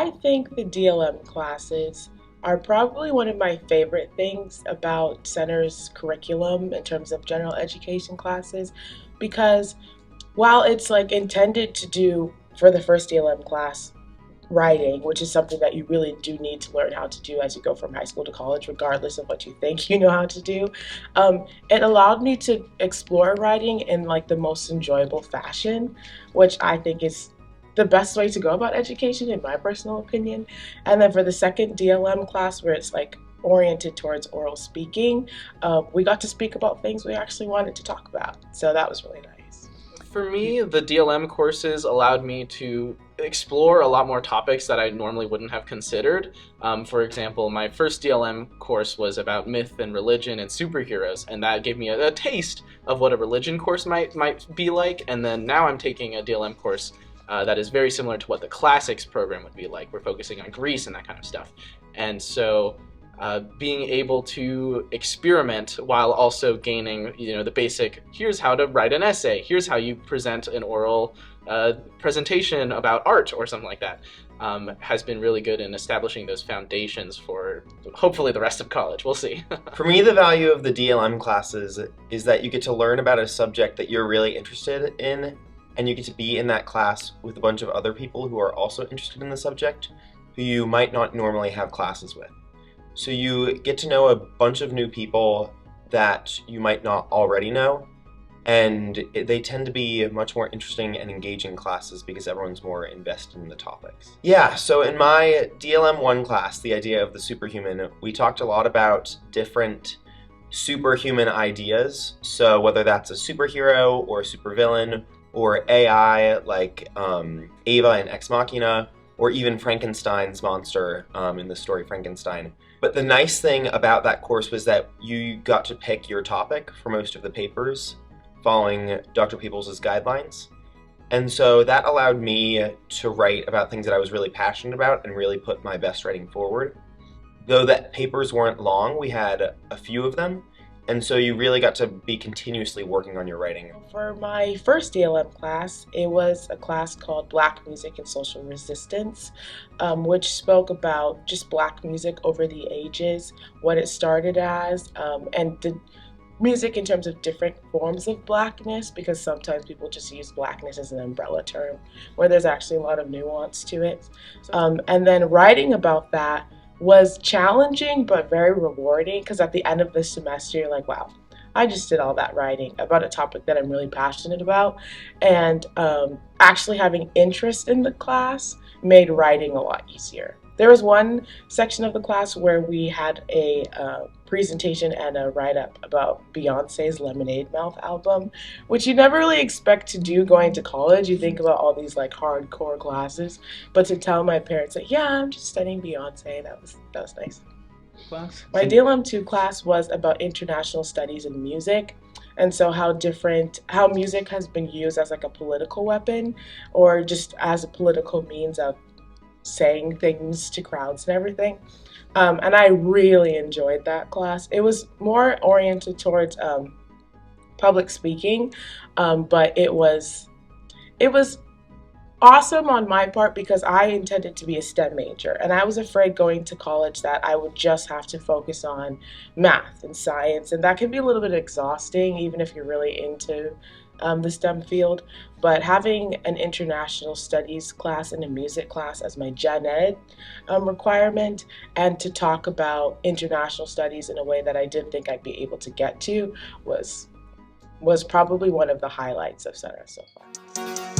I think the DLM classes are probably one of my favorite things about Center's curriculum in terms of general education classes because while it's like intended to do for the first DLM class writing, which is something that you really do need to learn how to do as you go from high school to college, regardless of what you think you know how to do. It allowed me to explore writing in like the most enjoyable fashion, which I think is the best way to go about education, in my personal opinion. And then for the second DLM class, where it's like oriented towards oral speaking, we got to speak about things we actually wanted to talk about. So that was really nice. For me, the DLM courses allowed me to explore a lot more topics that I normally wouldn't have considered. For example, my first DLM course was about myth and religion and superheroes, and that gave me a taste of what a religion course might be like. And then now I'm taking a DLM course that is very similar to what the classics program would be like. We're focusing on Greece and that kind of stuff. And so being able to experiment while also gaining, the basic, here's how to write an essay, here's how you present an oral presentation about art or something like that, has been really good in establishing those foundations for hopefully the rest of college. We'll see. For me, the value of the DLM classes is that you get to learn about a subject that you're really interested in, and you get to be in that class with a bunch of other people who are also interested in the subject, who you might not normally have classes with. So you get to know a bunch of new people that you might not already know, and they tend to be much more interesting and engaging classes because everyone's more invested in the topics. Yeah, so in my DLM 1 class, the idea of the superhuman, we talked a lot about different superhuman ideas. So whether that's a superhero or a supervillain or AI like Ava in Ex Machina, or even Frankenstein's monster in the story Frankenstein. But the nice thing about that course was that you got to pick your topic for most of the papers, following Dr. Peoples' guidelines. And so that allowed me to write about things that I was really passionate about and really put my best writing forward. Though the papers weren't long, we had a few of them, and so you really got to be continuously working on your writing. For my first DLM class, it was a class called Black Music and Social Resistance, which spoke about just Black music over the ages, what it started as, and the music in terms of different forms of Blackness, because sometimes people just use Blackness as an umbrella term, where there's actually a lot of nuance to it. And then writing about that was challenging but very rewarding, because at the end of the semester you're like, wow, I just did all that writing about a topic that I'm really passionate about. And actually having interest in the class made writing a lot easier. There was one section of the class where we had a presentation and a write-up about Beyonce's Lemonade Mouth album, which you never really expect to do going to college. You think about all these like hardcore classes, but to tell my parents that, yeah, I'm just studying Beyonce, that was nice. Class. My DLM 2 class was about international studies in music, and so how music has been used as like a political weapon or just as a political means of saying things to crowds and everything. And I really enjoyed that class. It was more oriented towards public speaking, but it was awesome on my part because I intended to be a STEM major, and I was afraid going to college that I would just have to focus on math and science, and that can be a little bit exhausting even if you're really into the STEM field. But having an international studies class and a music class as my gen ed requirement, and to talk about international studies in a way that I didn't think I'd be able to get to was probably one of the highlights of Center so far.